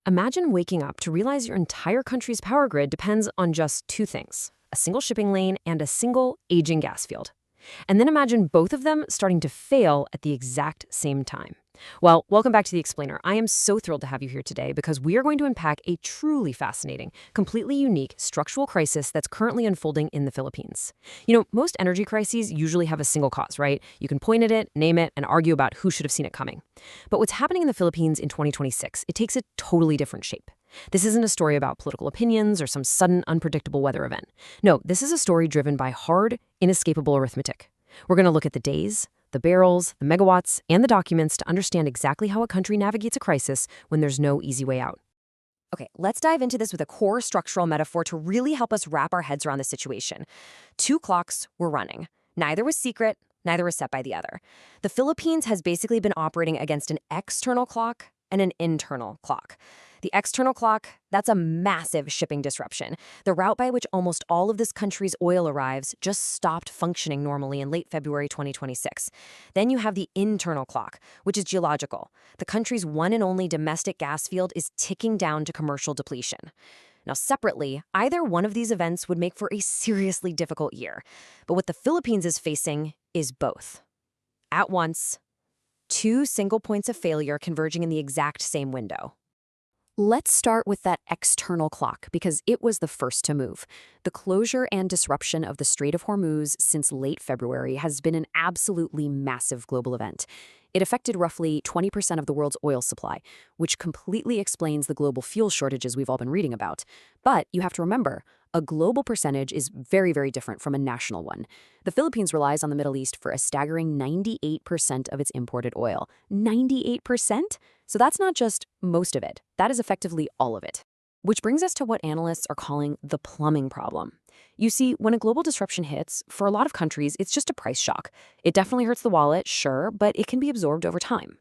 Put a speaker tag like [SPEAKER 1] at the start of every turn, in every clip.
[SPEAKER 1] Imagine waking up to realize your entire country's power grid depends on just two things: a single shipping lane and a single aging gas field. And then imagine both of them starting to fail at the exact same time. Well, welcome back to The Explainer. I am so thrilled to have you here today because we are going to unpack a truly fascinating, completely unique structural crisis that's currently unfolding in the Philippines. Most energy crises usually have a single cause, right? You can point at it, name it, and argue about who should have seen it coming. But what's happening in the Philippines in 2026, it takes a totally different shape. This isn't a story about political opinions or some sudden, unpredictable weather event. No, this is a story driven by hard, inescapable arithmetic. We're going to look at the days, the barrels, the megawatts, and the documents to understand exactly how a country navigates a crisis when there's no easy way out.
[SPEAKER 2] Okay, let's dive into this with a core structural metaphor to really help us wrap our heads around the situation. Two clocks were running. Neither was secret, neither was set by the other. The Philippines has basically been operating against an external clock and an internal clock. The external clock, that's a massive shipping disruption. The route by which almost all of this country's oil arrives just stopped functioning normally in late February 2026. Then you have the internal clock, which is geological. The country's one and only domestic gas field is ticking down to commercial depletion. Now, separately, either one of these events would make for a seriously difficult year. But what the Philippines is facing is both. At once, two single points of failure converging in the exact same window. Let's start with that external clock because it was the first to move. The closure and disruption of the Strait of Hormuz since late February has been an absolutely massive global event. It affected roughly 20% of the world's oil supply, which completely explains the global fuel shortages we've all been reading about. But you have to remember, a global percentage is very, very different from a national one. The Philippines relies on the Middle East for a staggering 98% of its imported oil. 98%? So that's not just most of it. That is effectively all of it. Which brings us to what analysts are calling the plumbing problem. You see, when a global disruption hits, for a lot of countries, it's just a price shock. It definitely hurts the wallet, sure, but it can be absorbed over time.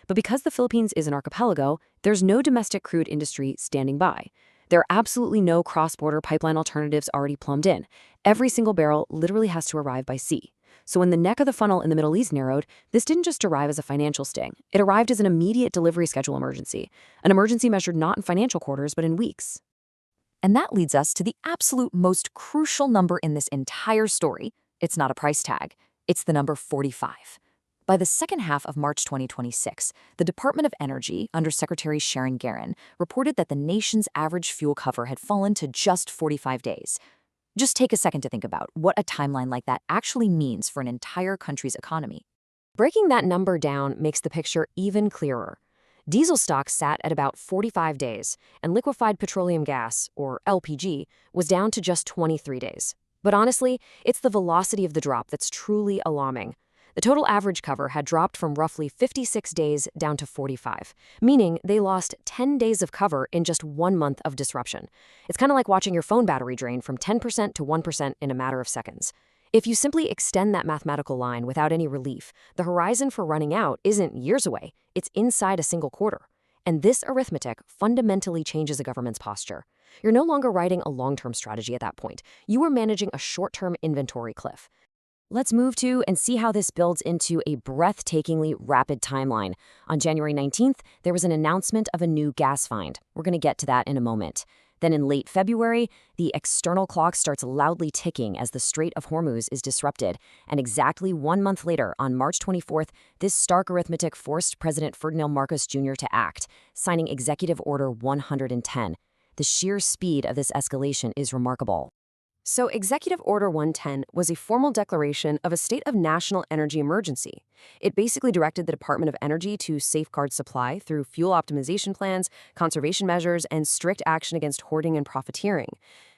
[SPEAKER 2] But because the Philippines is an archipelago, there's no domestic crude industry standing by. There are absolutely no cross-border pipeline alternatives already plumbed in. Every single barrel literally has to arrive by sea. So when the neck of the funnel in the Middle East narrowed, this didn't just arrive as a financial sting. It arrived as an immediate delivery schedule emergency. An emergency measured not in financial quarters, but in weeks. And that leads us to the absolute most crucial number in this entire story. It's not a price tag. It's the number 45. By the second half of March 2026, the Department of Energy, under Secretary Sharon Garin, reported that the nation's average fuel cover had fallen to just 45 days. Just take a second to think about what a timeline like that actually means for an entire country's economy. Breaking that number down makes the picture even clearer. Diesel stocks sat at about 45 days, and liquefied petroleum gas, or LPG, was down to just 23 days. But honestly, it's the velocity of the drop that's truly alarming. The total average cover had dropped from roughly 56 days down to 45, meaning they lost 10 days of cover in just 1 month of disruption. It's kind of like watching your phone battery drain from 10% to 1% in a matter of seconds. If you simply extend that mathematical line without any relief, the horizon for running out isn't years away, it's inside a single quarter. And this arithmetic fundamentally changes a government's posture. You're no longer writing a long-term strategy at that point. You are managing a short-term inventory cliff. Let's move to and see how this builds into a breathtakingly rapid timeline. On January 19th, there was an announcement of a new gas find. We're going to get to that in a moment. Then in late February, the external clock starts loudly ticking as the Strait of Hormuz is disrupted. And exactly 1 month later, on March 24th, this stark arithmetic forced President Ferdinand Marcos Jr. to act, signing Executive Order 110. The sheer speed of this escalation is remarkable. So Executive Order 110 was a formal declaration of a state of national energy emergency. It basically directed the Department of Energy to safeguard supply through fuel optimization plans, conservation measures, and strict action against hoarding and profiteering.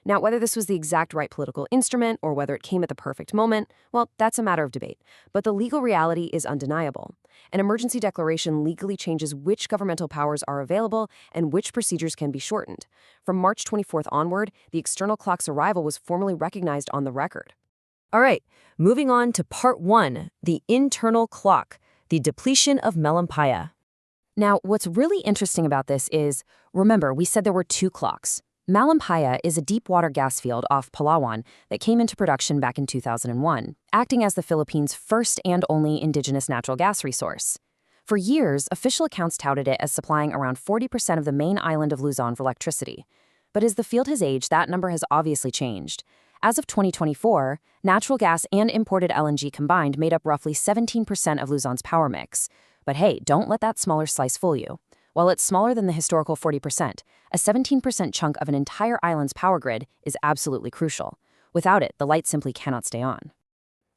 [SPEAKER 2] Now, whether this was the exact right political instrument or whether it came at the perfect moment, well, that's a matter of debate. But the legal reality is undeniable. An emergency declaration legally changes which governmental powers are available and which procedures can be shortened. From March 24th onward, the external clock's arrival was formally recognized on the record. All right, moving on to part 1, the internal clock, the depletion of Malampaya. Now, what's really interesting about this is, remember, we said there were two clocks. Malampaya is a deep-water gas field off Palawan that came into production back in 2001, acting as the Philippines' first and only indigenous natural gas resource. For years, official accounts touted it as supplying around 40% of the main island of Luzon for electricity. But as the field has aged, that number has obviously changed. As of 2024, natural gas and imported LNG combined made up roughly 17% of Luzon's power mix. But hey, don't let that smaller slice fool you. While it's smaller than the historical 40%, a 17% chunk of an entire island's power grid is absolutely crucial. Without it, the lights simply cannot stay on.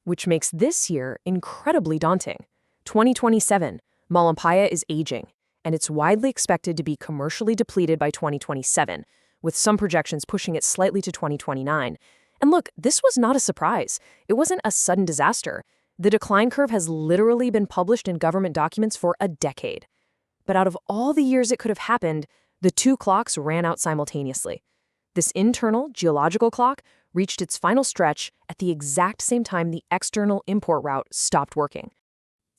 [SPEAKER 1] Which makes this year incredibly daunting. 2027, Malampaya is aging, and it's widely expected to be commercially depleted by 2027, with some projections pushing it slightly to 2029. And look, this was not a surprise. It wasn't a sudden disaster. The decline curve has literally been published in government documents for a decade. But out of all the years it could have happened, the two clocks ran out simultaneously. This internal geological clock reached its final stretch at the exact same time the external import route stopped working.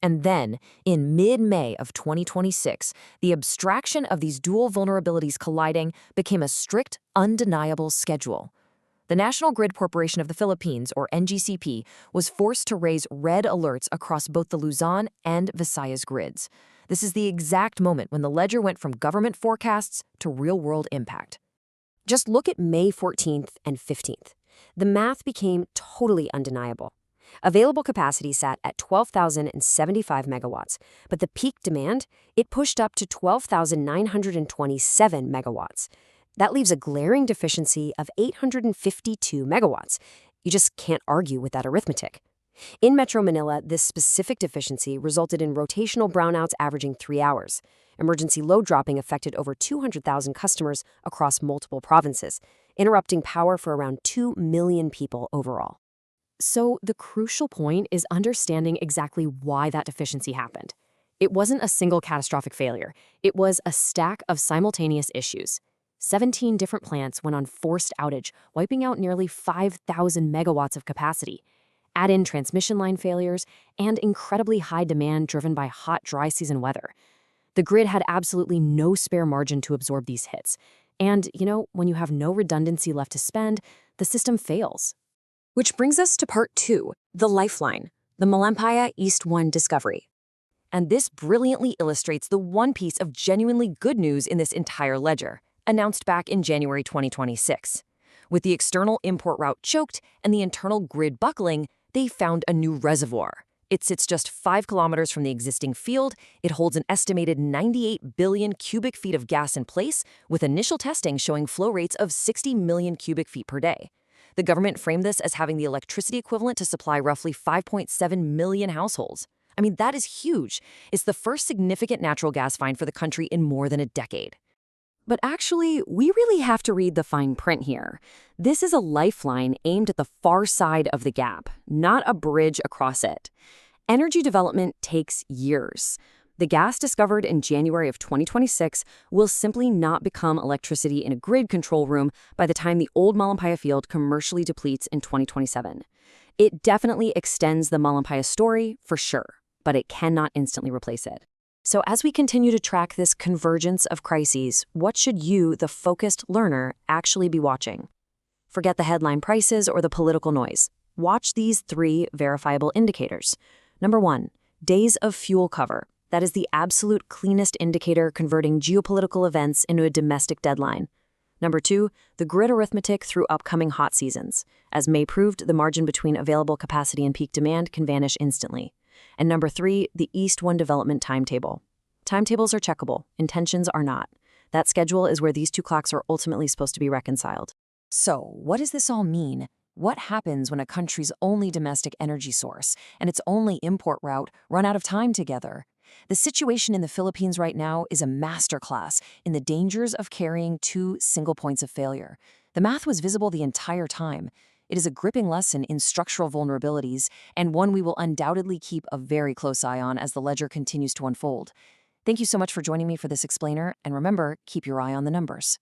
[SPEAKER 1] And then, in mid-May of 2026, the abstraction of these dual vulnerabilities colliding became a strict, undeniable schedule. The National Grid Corporation of the Philippines, or NGCP, was forced to raise red alerts across both the Luzon and Visayas grids. This is the exact moment when the ledger went from government forecasts to real-world impact. Just look at May 14th and 15th. The math became totally undeniable. Available capacity sat at 12,075 megawatts, but the peak demand, it pushed up to 12,927 megawatts. That leaves a glaring deficiency of 852 megawatts. You just can't argue with that arithmetic. In Metro Manila, this specific deficiency resulted in rotational brownouts averaging 3 hours. Emergency load dropping affected over 200,000 customers across multiple provinces, interrupting power for around 2 million people overall. So the crucial point is understanding exactly why that deficiency happened. It wasn't a single catastrophic failure. It was a stack of simultaneous issues. 17 different plants went on forced outage, wiping out nearly 5,000 megawatts of capacity. Add in transmission line failures and incredibly high demand driven by hot, dry season weather. The grid had absolutely no spare margin to absorb these hits. And, when you have no redundancy left to spend, the system fails. Which brings us to part 2, the lifeline, the Malampaya East 1 discovery. And this brilliantly illustrates the one piece of genuinely good news in this entire ledger, announced back in January 2026. With the external import route choked and the internal grid buckling, they found a new reservoir. It sits just 5 kilometers from the existing field. It holds an estimated 98 billion cubic feet of gas in place, with initial testing showing flow rates of 60 million cubic feet per day. The government framed this as having the electricity equivalent to supply roughly 5.7 million households. I mean, that is huge. It's the first significant natural gas find for the country in more than a decade. But actually, we really have to read the fine print here. This is a lifeline aimed at the far side of the gap, not a bridge across it. Energy development takes years. The gas discovered in January of 2026 will simply not become electricity in a grid control room by the time the old Malampaya field commercially depletes in 2027. It definitely extends the Malampaya story, for sure, but it cannot instantly replace it. So as we continue to track this convergence of crises, what should you, the focused learner, actually be watching? Forget the headline prices or the political noise. Watch these 3 verifiable indicators. Number 1, days of fuel cover. That is the absolute cleanest indicator converting geopolitical events into a domestic deadline. Number 2, the grid arithmetic through upcoming hot seasons. As May proved, the margin between available capacity and peak demand can vanish instantly. And number 3, the East 1 development timetable. Timetables are checkable, intentions are not. That schedule is where these 2 clocks are ultimately supposed to be reconciled. So, what does this all mean? What happens when a country's only domestic energy source and its only import route run out of time together? The situation in the Philippines right now is a masterclass in the dangers of carrying 2 single points of failure. The math was visible the entire time. It is a gripping lesson in structural vulnerabilities, and one we will undoubtedly keep a very close eye on as the ledger continues to unfold. Thank you so much for joining me for this explainer, and remember, keep your eye on the numbers.